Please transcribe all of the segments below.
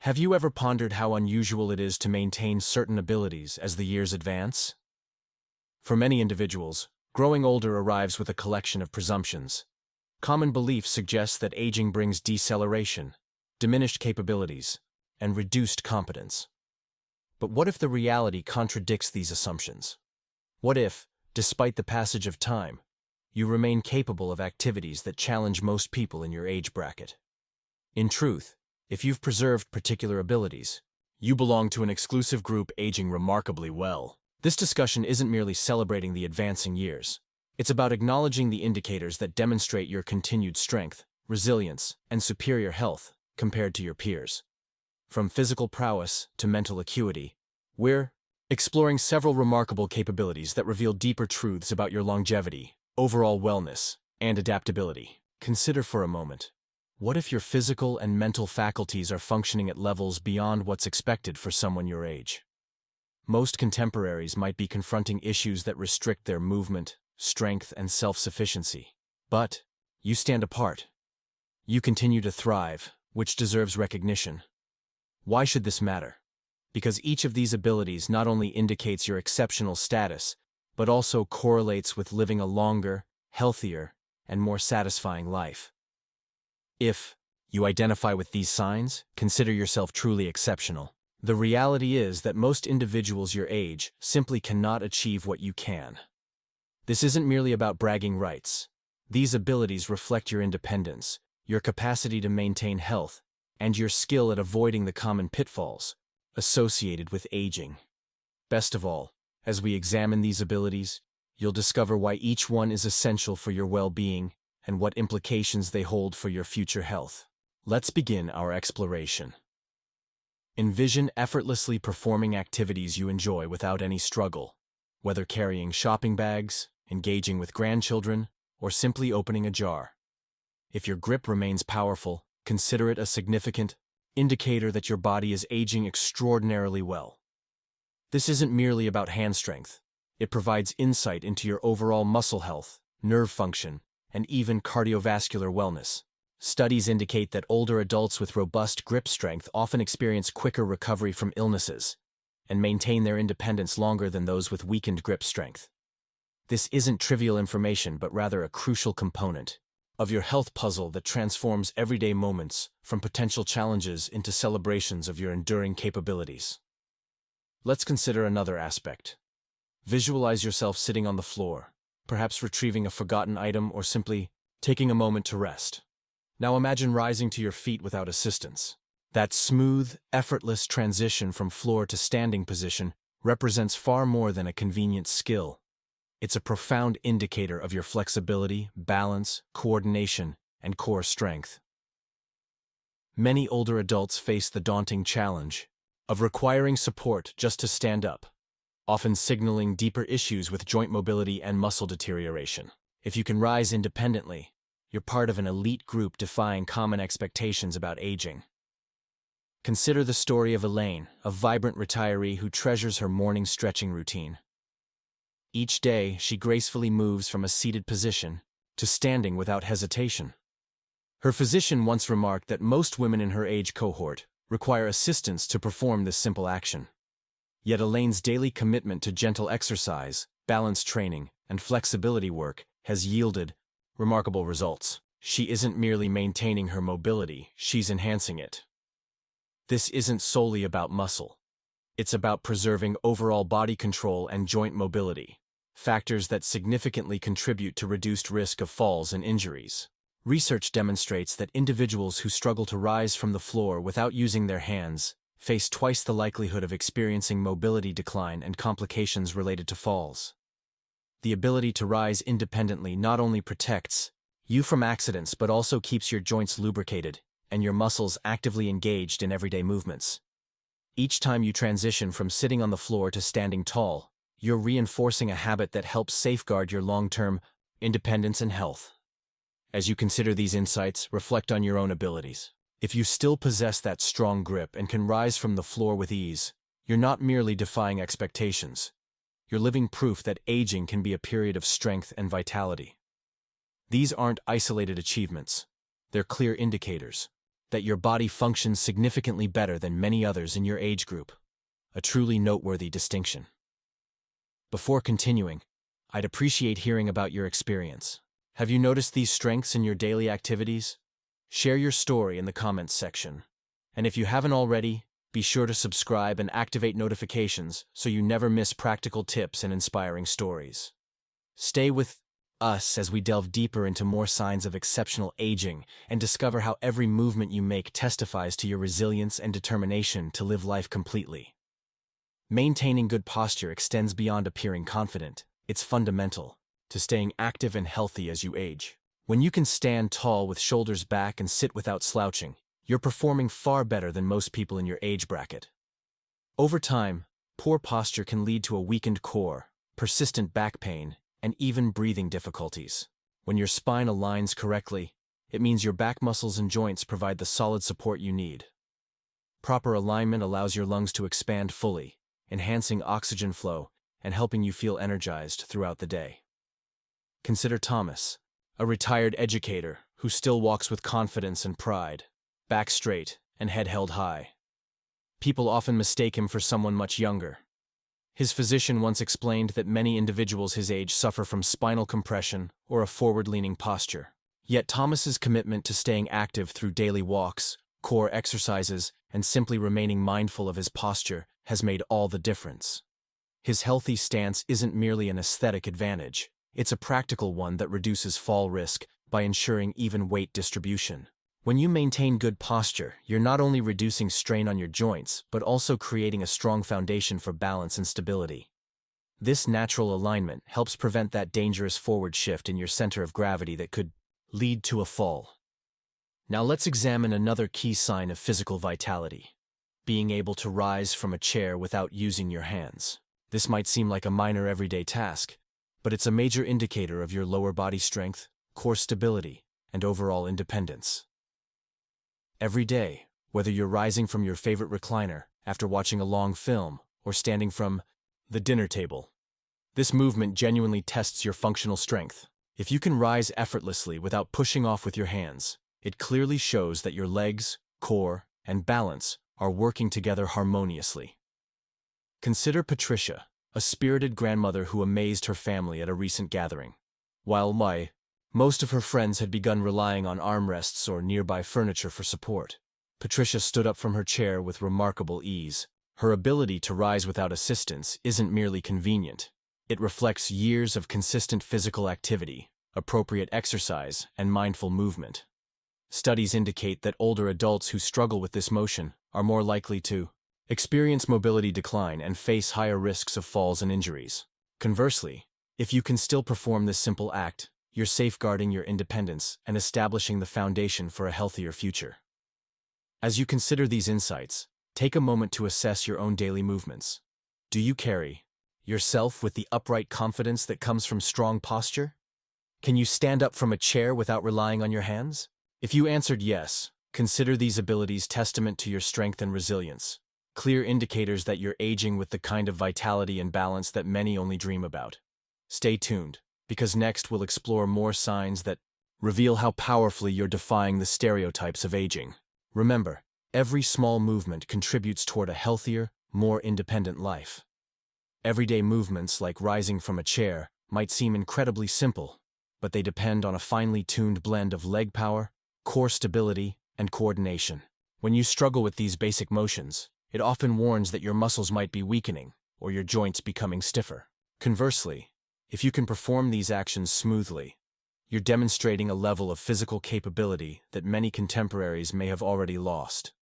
Have you ever pondered how unusual it is to maintain certain abilities as the years advance? For many individuals, growing older arrives with a collection of presumptions. Common belief suggests that aging brings deceleration, diminished capabilities, and reduced competence. But what if the reality contradicts these assumptions? What if, despite the passage of time, you remain capable of activities that challenge most people in your age bracket? In truth, if you've preserved particular abilities, you belong to an exclusive group aging remarkably well. This discussion isn't merely celebrating the advancing years. It's about acknowledging the indicators that demonstrate your continued strength, resilience, and superior health compared to your peers. From physical prowess to mental acuity, we're exploring several remarkable capabilities that reveal deeper truths about your longevity, overall wellness, and adaptability. Consider for a moment. What if your physical and mental faculties are functioning at levels beyond what's expected for someone your age? Most contemporaries might be confronting issues that restrict their movement, strength, and self-sufficiency. But you stand apart. You continue to thrive, which deserves recognition. Why should this matter? Because each of these abilities not only indicates your exceptional status, but also correlates with living a longer, healthier, and more satisfying life. If you identify with these signs, consider yourself truly exceptional. The reality is that most individuals your age simply cannot achieve what you can. This isn't merely about bragging rights. These abilities reflect your independence, your capacity to maintain health, and your skill at avoiding the common pitfalls associated with aging. Best of all, as we examine these abilities, you'll discover why each one is essential for your well-being and what implications they hold for your future health. Let's begin our exploration. Envision effortlessly performing activities you enjoy without any struggle, whether carrying shopping bags, engaging with grandchildren, or simply opening a jar. If your grip remains powerful, consider it a significant indicator that your body is aging extraordinarily well. This isn't merely about hand strength. It provides insight into your overall muscle health, nerve function, and even cardiovascular wellness. Studies indicate that older adults with robust grip strength often experience quicker recovery from illnesses and maintain their independence longer than those with weakened grip strength. This isn't trivial information, but rather a crucial component of your health puzzle that transforms everyday moments from potential challenges into celebrations of your enduring capabilities. Let's consider another aspect. Visualize yourself sitting on the floor, perhaps retrieving a forgotten item or simply taking a moment to rest. Now imagine rising to your feet without assistance. That smooth, effortless transition from floor to standing position represents far more than a convenient skill. It's a profound indicator of your flexibility, balance, coordination, and core strength. Many older adults face the daunting challenge of requiring support just to stand up, often signaling deeper issues with joint mobility and muscle deterioration. If you can rise independently, you're part of an elite group defying common expectations about aging. Consider the story of Elaine, a vibrant retiree who treasures her morning stretching routine. Each day, she gracefully moves from a seated position to standing without hesitation. Her physician once remarked that most women in her age cohort require assistance to perform this simple action. Yet Elaine's daily commitment to gentle exercise, balance training, and flexibility work has yielded remarkable results. She isn't merely maintaining her mobility, she's enhancing it. This isn't solely about muscle. It's about preserving overall body control and joint mobility, factors that significantly contribute to reduced risk of falls and injuries. Research demonstrates that individuals who struggle to rise from the floor without using their hands face twice the likelihood of experiencing mobility decline and complications related to falls. The ability to rise independently not only protects you from accidents but also keeps your joints lubricated and your muscles actively engaged in everyday movements. Each time you transition from sitting on the floor to standing tall, you're reinforcing a habit that helps safeguard your long-term independence and health. As you consider these insights, reflect on your own abilities. If you still possess that strong grip and can rise from the floor with ease, you're not merely defying expectations. You're living proof that aging can be a period of strength and vitality. These aren't isolated achievements. They're clear indicators that your body functions significantly better than many others in your age group. A truly noteworthy distinction. Before continuing, I'd appreciate hearing about your experience. Have you noticed these strengths in your daily activities? Share your story in the comments section. And if you haven't already, be sure to subscribe and activate notifications so you never miss practical tips and inspiring stories. Stay with us as we delve deeper into more signs of exceptional aging and discover how every movement you make testifies to your resilience and determination to live life completely. Maintaining good posture extends beyond appearing confident. It's fundamental to staying active and healthy as you age. When you can stand tall with shoulders back and sit without slouching, you're performing far better than most people in your age bracket. Over time, poor posture can lead to a weakened core, persistent back pain, and even breathing difficulties. When your spine aligns correctly, it means your back muscles and joints provide the solid support you need. Proper alignment allows your lungs to expand fully, enhancing oxygen flow and helping you feel energized throughout the day. Consider Thomas, a retired educator who still walks with confidence and pride, back straight and head held high. People often mistake him for someone much younger. His physician once explained that many individuals his age suffer from spinal compression or a forward-leaning posture. Yet Thomas's commitment to staying active through daily walks, core exercises, and simply remaining mindful of his posture has made all the difference. His healthy stance isn't merely an aesthetic advantage, it's a practical one that reduces fall risk by ensuring even weight distribution. When you maintain good posture, you're not only reducing strain on your joints, but also creating a strong foundation for balance and stability. This natural alignment helps prevent that dangerous forward shift in your center of gravity that could lead to a fall. Now let's examine another key sign of physical vitality: being able to rise from a chair without using your hands. This might seem like a minor everyday task, but it's a major indicator of your lower body strength, core stability, and overall independence. Every day, whether you're rising from your favorite recliner after watching a long film or standing from the dinner table, this movement genuinely tests your functional strength. If you can rise effortlessly without pushing off with your hands, it clearly shows that your legs, core, and balance are working together harmoniously. Consider Patricia, a spirited grandmother who amazed her family at a recent gathering. While most of her friends had begun relying on armrests or nearby furniture for support, Patricia stood up from her chair with remarkable ease. Her ability to rise without assistance isn't merely convenient. It reflects years of consistent physical activity, appropriate exercise, and mindful movement. Studies indicate that older adults who struggle with this motion are more likely to experience mobility decline and face higher risks of falls and injuries. Conversely, if you can still perform this simple act, you're safeguarding your independence and establishing the foundation for a healthier future. As you consider these insights, take a moment to assess your own daily movements. Do you carry yourself with the upright confidence that comes from strong posture? Can you stand up from a chair without relying on your hands? If you answered yes, consider these abilities testament to your strength and resilience, clear indicators that you're aging with the kind of vitality and balance that many only dream about. Stay tuned, because next we'll explore more signs that reveal how powerfully you're defying the stereotypes of aging. Remember, every small movement contributes toward a healthier, more independent life. Everyday movements like rising from a chair might seem incredibly simple, but they depend on a finely tuned blend of leg power, core stability, and coordination. When you struggle with these basic motions, it often warns that your muscles might be weakening or your joints becoming stiffer. Conversely, if you can perform these actions smoothly, you're demonstrating a level of physical capability that many contemporaries may have already lost.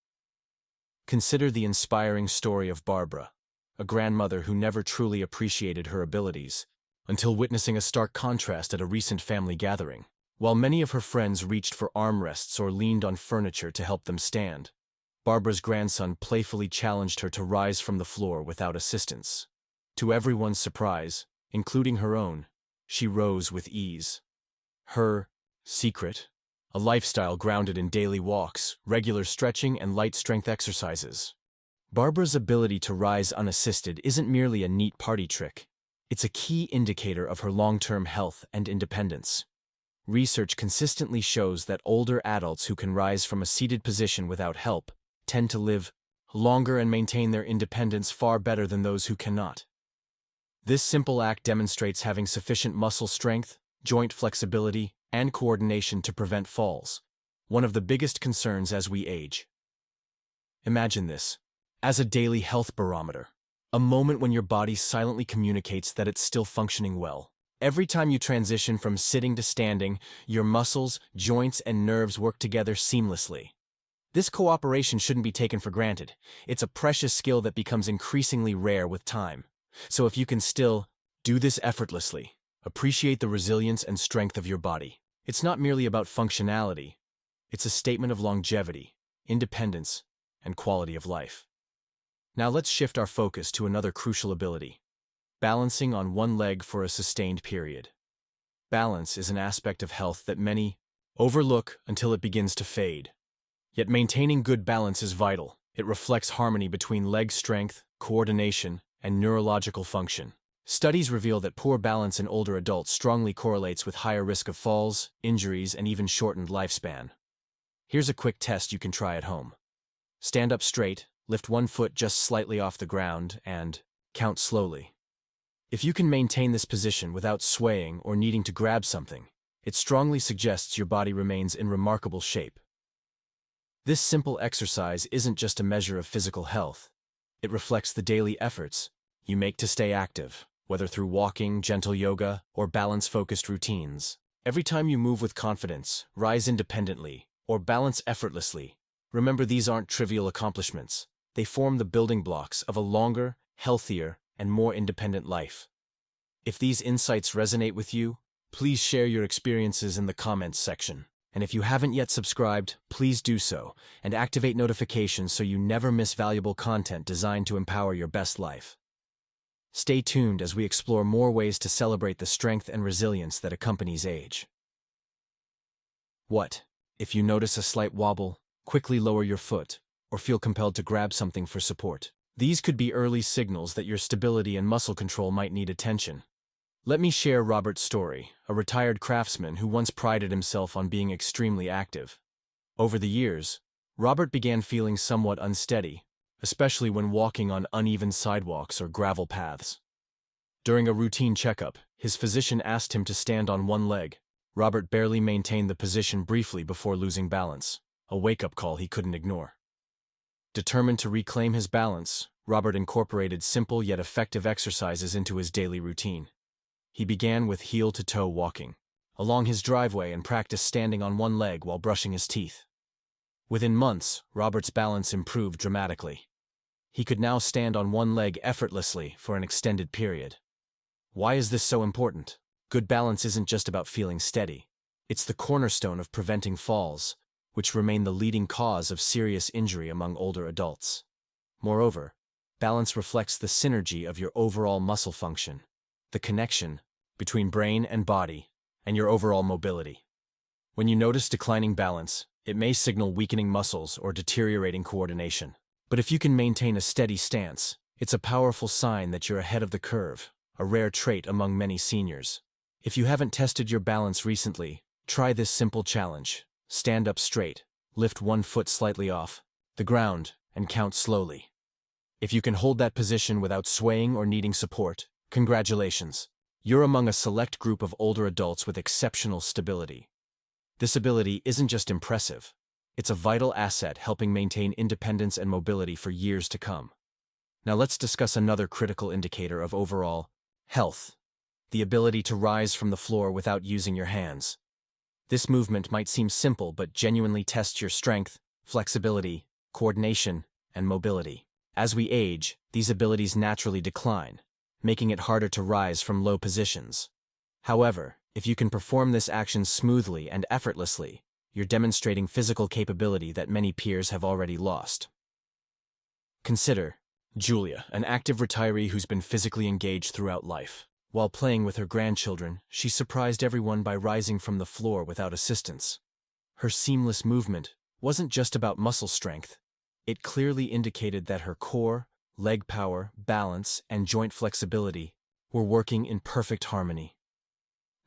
Consider the inspiring story of Barbara, a grandmother who never truly appreciated her abilities until witnessing a stark contrast at a recent family gathering. While many of her friends reached for armrests or leaned on furniture to help them stand, Barbara's grandson playfully challenged her to rise from the floor without assistance. To everyone's surprise, including her own, she rose with ease. Her secret? A lifestyle grounded in daily walks, regular stretching, and light strength exercises. Barbara's ability to rise unassisted isn't merely a neat party trick. It's a key indicator of her long-term health and independence. Research consistently shows that older adults who can rise from a seated position without help tend to live longer and maintain their independence far better than those who cannot. This simple act demonstrates having sufficient muscle strength, joint flexibility, and coordination to prevent falls, one of the biggest concerns as we age. Imagine this as a daily health barometer, a moment when your body silently communicates that it's still functioning well. Every time you transition from sitting to standing, your muscles, joints, and nerves work together seamlessly. This cooperation shouldn't be taken for granted. It's a precious skill that becomes increasingly rare with time. So if you can still do this effortlessly, appreciate the resilience and strength of your body. It's not merely about functionality. It's a statement of longevity, independence, and quality of life. Now let's shift our focus to another crucial ability: balancing on one leg for a sustained period. Balance is an aspect of health that many overlook until it begins to fade. Yet maintaining good balance is vital. It reflects harmony between leg strength, coordination, and neurological function. Studies reveal that poor balance in older adults strongly correlates with higher risk of falls, injuries, and even shortened lifespan. Here's a quick test you can try at home. Stand up straight, lift one foot just slightly off the ground, and count slowly. If you can maintain this position without swaying or needing to grab something, it strongly suggests your body remains in remarkable shape. This simple exercise isn't just a measure of physical health. It reflects the daily efforts you make to stay active, whether through walking, gentle yoga, or balance-focused routines. Every time you move with confidence, rise independently, or balance effortlessly, remember these aren't trivial accomplishments. They form the building blocks of a longer, healthier, and more independent life. If these insights resonate with you, please share your experiences in the comments section. And if you haven't yet subscribed, please do so, and activate notifications so you never miss valuable content designed to empower your best life. Stay tuned as we explore more ways to celebrate the strength and resilience that accompanies age. What if you notice a slight wobble, quickly lower your foot, or feel compelled to grab something for support? These could be early signals that your stability and muscle control might need attention. Let me share Robert's story, a retired craftsman who once prided himself on being extremely active. Over the years, Robert began feeling somewhat unsteady, especially when walking on uneven sidewalks or gravel paths. During a routine checkup, his physician asked him to stand on one leg. Robert barely maintained the position briefly before losing balance, a wake-up call he couldn't ignore. Determined to reclaim his balance, Robert incorporated simple yet effective exercises into his daily routine. He began with heel-to-toe walking along his driveway and practiced standing on one leg while brushing his teeth. Within months, Robert's balance improved dramatically. He could now stand on one leg effortlessly for an extended period. Why is this so important? Good balance isn't just about feeling steady. It's the cornerstone of preventing falls, which remain the leading cause of serious injury among older adults. Moreover, balance reflects the synergy of your overall muscle function, the connection between brain and body, and your overall mobility. When you notice declining balance, it may signal weakening muscles or deteriorating coordination. But if you can maintain a steady stance, it's a powerful sign that you're ahead of the curve, a rare trait among many seniors. If you haven't tested your balance recently, try this simple challenge. Stand up straight, lift one foot slightly off the ground, and count slowly. If you can hold that position without swaying or needing support, congratulations. You're among a select group of older adults with exceptional stability. This ability isn't just impressive. It's a vital asset helping maintain independence and mobility for years to come. Now let's discuss another critical indicator of overall health: the ability to rise from the floor without using your hands. This movement might seem simple but genuinely tests your strength, flexibility, coordination, and mobility. As we age, these abilities naturally decline, making it harder to rise from low positions. However, if you can perform this action smoothly and effortlessly, you're demonstrating physical capability that many peers have already lost. Consider Julia, an active retiree who's been physically engaged throughout life. While playing with her grandchildren, she surprised everyone by rising from the floor without assistance. Her seamless movement wasn't just about muscle strength. It clearly indicated that her core, leg power, balance, and joint flexibility were working in perfect harmony.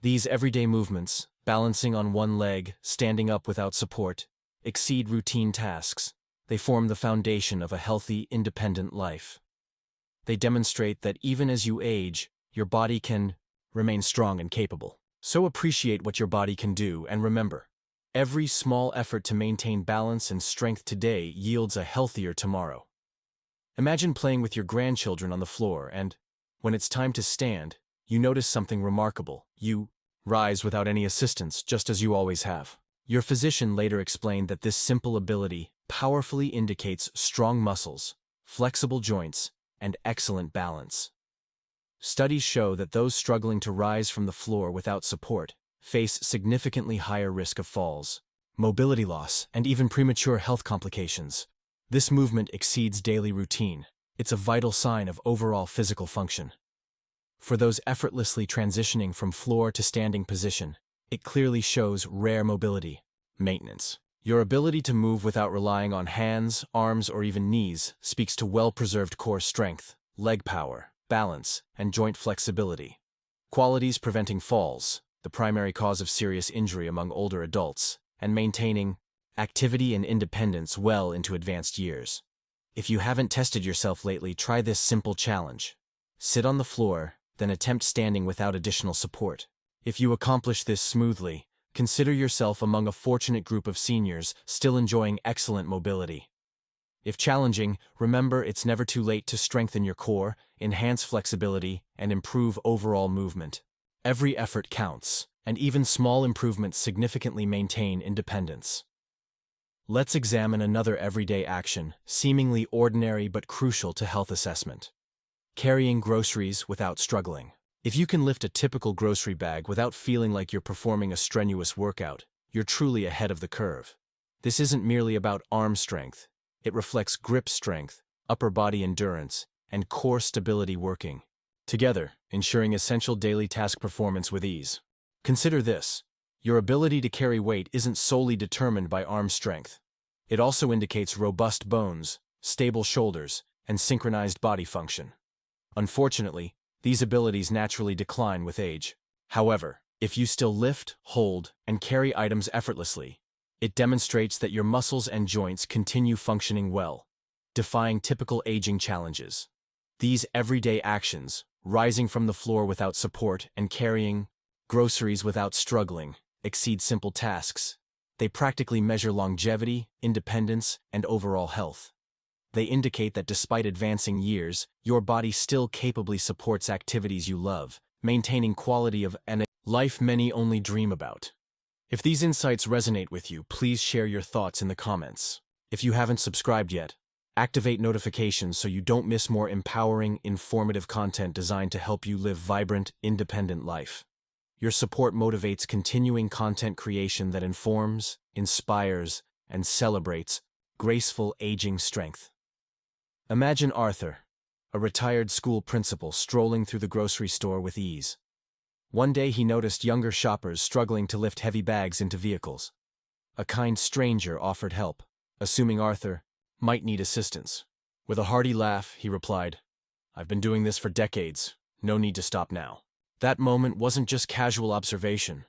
These everyday movements, balancing on one leg, standing up without support, exceed routine tasks. They form the foundation of a healthy, independent life. They demonstrate that even as you age, your body can remain strong and capable. So appreciate what your body can do, and remember, every small effort to maintain balance and strength today yields a healthier tomorrow. Imagine playing with your grandchildren on the floor and, when it's time to stand, you notice something remarkable. You rise without any assistance, just as you always have. Your physician later explained that this simple ability powerfully indicates strong muscles, flexible joints, and excellent balance. Studies show that those struggling to rise from the floor without support face significantly higher risk of falls, mobility loss, and even premature health complications. This movement exceeds daily routine. It's a vital sign of overall physical function. For those effortlessly transitioning from floor to standing position, it clearly shows rare mobility maintenance. Your ability to move without relying on hands, arms, or even knees speaks to well-preserved core strength, leg power, balance, and joint flexibility. Qualities preventing falls, the primary cause of serious injury among older adults, and maintaining activity and independence well into advanced years. If you haven't tested yourself lately, try this simple challenge. Sit on the floor, then attempt standing without additional support. If you accomplish this smoothly, consider yourself among a fortunate group of seniors still enjoying excellent mobility. If challenging, remember it's never too late to strengthen your core, enhance flexibility, and improve overall movement. Every effort counts, and even small improvements significantly maintain independence. Let's examine another everyday action, seemingly ordinary but crucial to health assessment. Carrying groceries without struggling. If you can lift a typical grocery bag without feeling like you're performing a strenuous workout, you're truly ahead of the curve. This isn't merely about arm strength. It reflects grip strength, upper body endurance, and core stability working together, ensuring essential daily task performance with ease. Consider this. Your ability to carry weight isn't solely determined by arm strength. It also indicates robust bones, stable shoulders, and synchronized body function. Unfortunately, these abilities naturally decline with age. However, if you still lift, hold, and carry items effortlessly, it demonstrates that your muscles and joints continue functioning well, defying typical aging challenges. These everyday actions, rising from the floor without support and carrying groceries without struggling, exceed simple tasks. They practically measure longevity, independence, and overall health. They indicate that despite advancing years, your body still capably supports activities you love, maintaining quality of a life many only dream about. If these insights resonate with you, please share your thoughts in the comments. If you haven't subscribed yet, activate notifications so you don't miss more empowering, informative content designed to help you live vibrant, independent life. Your support motivates continuing content creation that informs, inspires, and celebrates graceful aging strength. Imagine Arthur, a retired school principal, strolling through the grocery store with ease. One day he noticed younger shoppers struggling to lift heavy bags into vehicles. A kind stranger offered help, assuming Arthur might need assistance. With a hearty laugh, he replied, "I've been doing this for decades. No need to stop now." That moment wasn't just casual observation,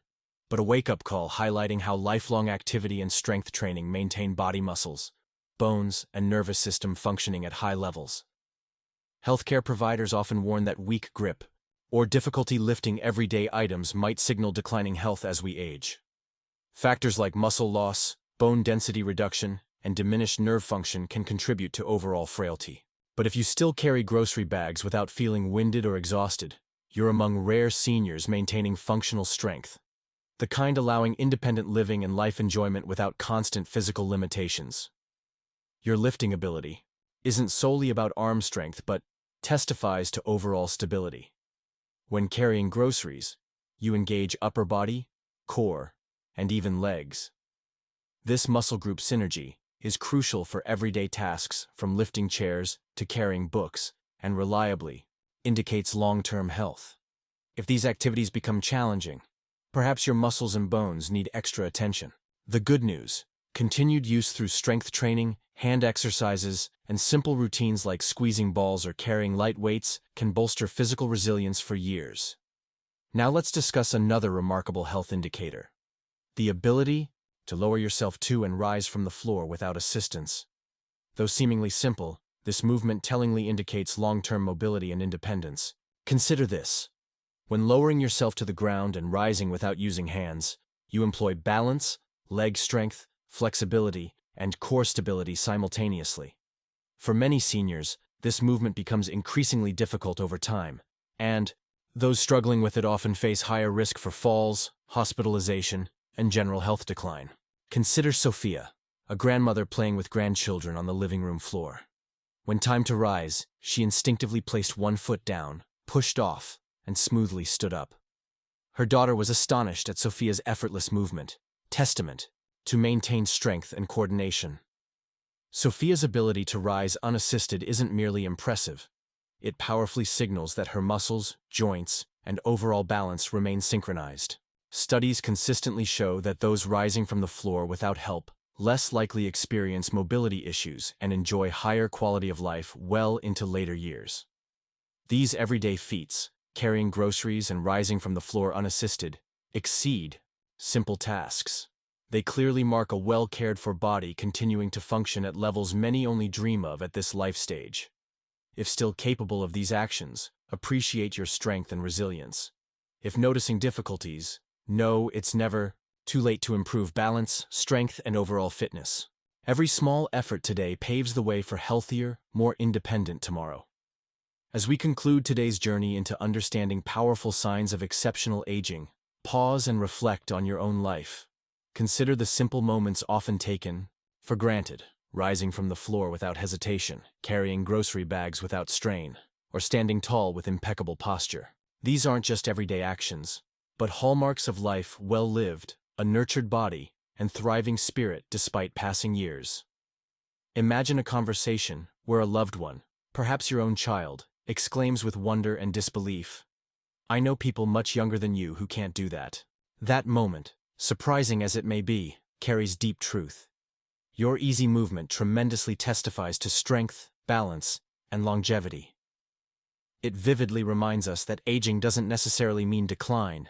but a wake-up call highlighting how lifelong activity and strength training maintain body muscles, bones, and nervous system functioning at high levels. Healthcare providers often warn that weak grip or difficulty lifting everyday items might signal declining health as we age. Factors like muscle loss, bone density reduction, and diminished nerve function can contribute to overall frailty. But if you still carry grocery bags without feeling winded or exhausted, you're among rare seniors maintaining functional strength, the kind allowing independent living and life enjoyment without constant physical limitations. Your lifting ability isn't solely about arm strength but testifies to overall stability. When carrying groceries, you engage upper body, core, and even legs. This muscle group synergy is crucial for everyday tasks from lifting chairs to carrying books, and reliably indicates long-term health. If these activities become challenging, perhaps your muscles and bones need extra attention. The good news: continued use through strength training, hand exercises, and simple routines like squeezing balls or carrying light weights can bolster physical resilience for years. Now let's discuss another remarkable health indicator: the ability to lower yourself to and rise from the floor without assistance. Though seemingly simple, this movement tellingly indicates long-term mobility and independence. Consider this. When lowering yourself to the ground and rising without using hands, you employ balance, leg strength, flexibility, and core stability simultaneously. For many seniors, this movement becomes increasingly difficult over time, and those struggling with it often face higher risk for falls, hospitalization, and general health decline. Consider Sophia, a grandmother playing with grandchildren on the living room floor. When time to rise, she instinctively placed one foot down, pushed off, and smoothly stood up. Her daughter was astonished at Sophia's effortless movement, testament to maintain strength and coordination. Sophia's ability to rise unassisted isn't merely impressive. It powerfully signals that her muscles, joints, and overall balance remain synchronized. Studies consistently show that those rising from the floor without help less likely experience mobility issues and enjoy higher quality of life well into later years. These everyday feats, carrying groceries and rising from the floor unassisted, exceed simple tasks. They clearly mark a well-cared-for body continuing to function at levels many only dream of at this life stage. If still capable of these actions, appreciate your strength and resilience. If noticing difficulties, know it's never too late to improve balance, strength, and overall fitness. Every small effort today paves the way for healthier, more independent tomorrow. As we conclude today's journey into understanding powerful signs of exceptional aging, pause and reflect on your own life. Consider the simple moments often taken for granted, rising from the floor without hesitation, carrying grocery bags without strain, or standing tall with impeccable posture. These aren't just everyday actions, but hallmarks of life well lived, a nurtured body, and thriving spirit despite passing years. Imagine a conversation where a loved one, perhaps your own child, exclaims with wonder and disbelief, "I know people much younger than you who can't do that." That moment, surprising as it may be, carries deep truth. Your easy movement tremendously testifies to strength, balance, and longevity. It vividly reminds us that aging doesn't necessarily mean decline.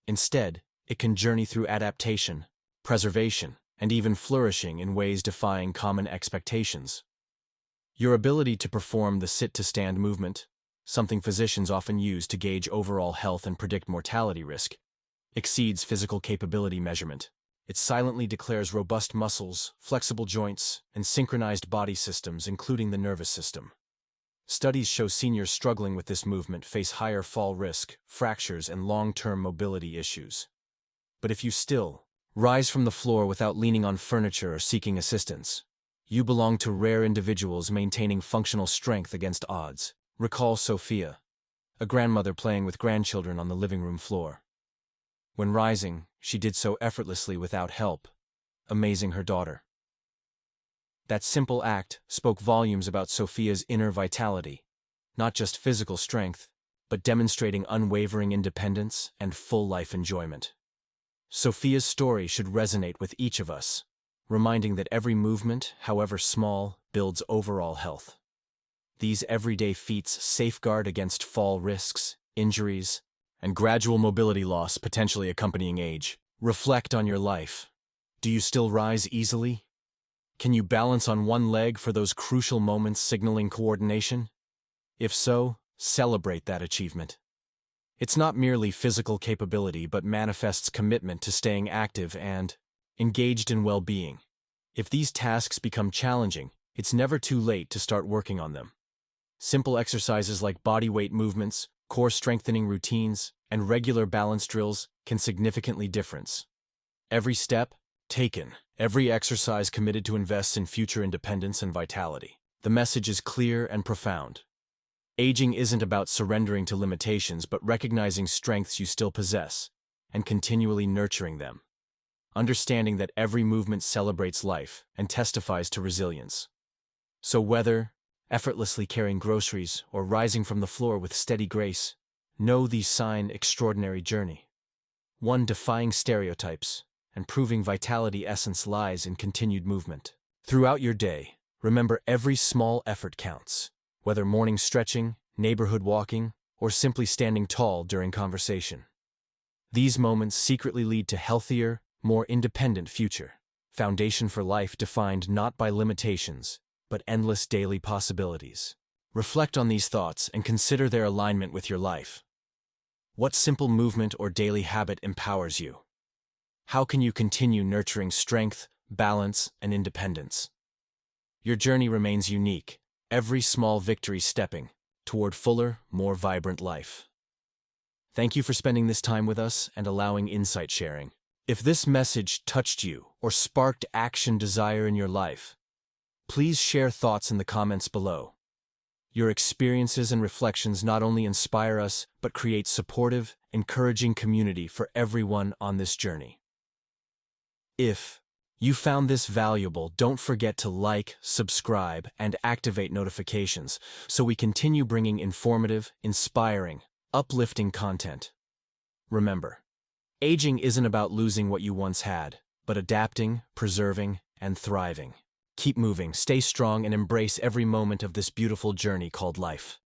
Instead, it can journey through adaptation, preservation, and even flourishing in ways defying common expectations. Your ability to perform the sit-to-stand movement, something physicians often use to gauge overall health and predict mortality risk, exceeds physical capability measurement. It silently declares robust muscles, flexible joints, and synchronized body systems, including the nervous system. Studies show seniors struggling with this movement face higher fall risk, fractures, and long-term mobility issues. But if you still rise from the floor without leaning on furniture or seeking assistance, you belong to rare individuals maintaining functional strength against odds. Recall Sophia, a grandmother playing with grandchildren on the living room floor. When rising, she did so effortlessly without help, amazing her daughter. That simple act spoke volumes about Sophia's inner vitality, not just physical strength, but demonstrating unwavering independence and full life enjoyment. Sophia's story should resonate with each of us, reminding that every movement, however small, builds overall health. These everyday feats safeguard against fall risks, injuries, and gradual mobility loss potentially accompanying age. Reflect on your life. Do you still rise easily? Can you balance on one leg for those crucial moments signaling coordination? If so, celebrate that achievement. It's not merely physical capability but manifests commitment to staying active and engaged in well-being. If these tasks become challenging, it's never too late to start working on them. Simple exercises like body weight movements, core strengthening routines, and regular balance drills can significantly difference. Every step taken, every exercise committed to invest in future independence and vitality. The message is clear and profound. Aging isn't about surrendering to limitations but recognizing strengths you still possess and continually nurturing them. Understanding that every movement celebrates life and testifies to resilience. So whether effortlessly carrying groceries or rising from the floor with steady grace, know these sign extraordinary journey. One defying stereotypes and proving vitality essence lies in continued movement. Throughout your day, remember every small effort counts, whether morning stretching, neighborhood walking, or simply standing tall during conversation. These moments secretly lead to healthier, more independent future. Foundation for life defined not by limitations, but endless daily possibilities. Reflect on these thoughts and consider their alignment with your life. What simple movement or daily habit empowers you? How can you continue nurturing strength, balance, and independence? Your journey remains unique, every small victory stepping toward fuller, more vibrant life. Thank you for spending this time with us and allowing insight sharing. If this message touched you or sparked action desire in your life, please share thoughts in the comments below. Your experiences and reflections not only inspire us, but create supportive, encouraging community for everyone on this journey. If you found this valuable, don't forget to like, subscribe, and activate notifications so we continue bringing informative, inspiring, uplifting content. Remember, aging isn't about losing what you once had, but adapting, preserving, and thriving. Keep moving, stay strong, and embrace every moment of this beautiful journey called life.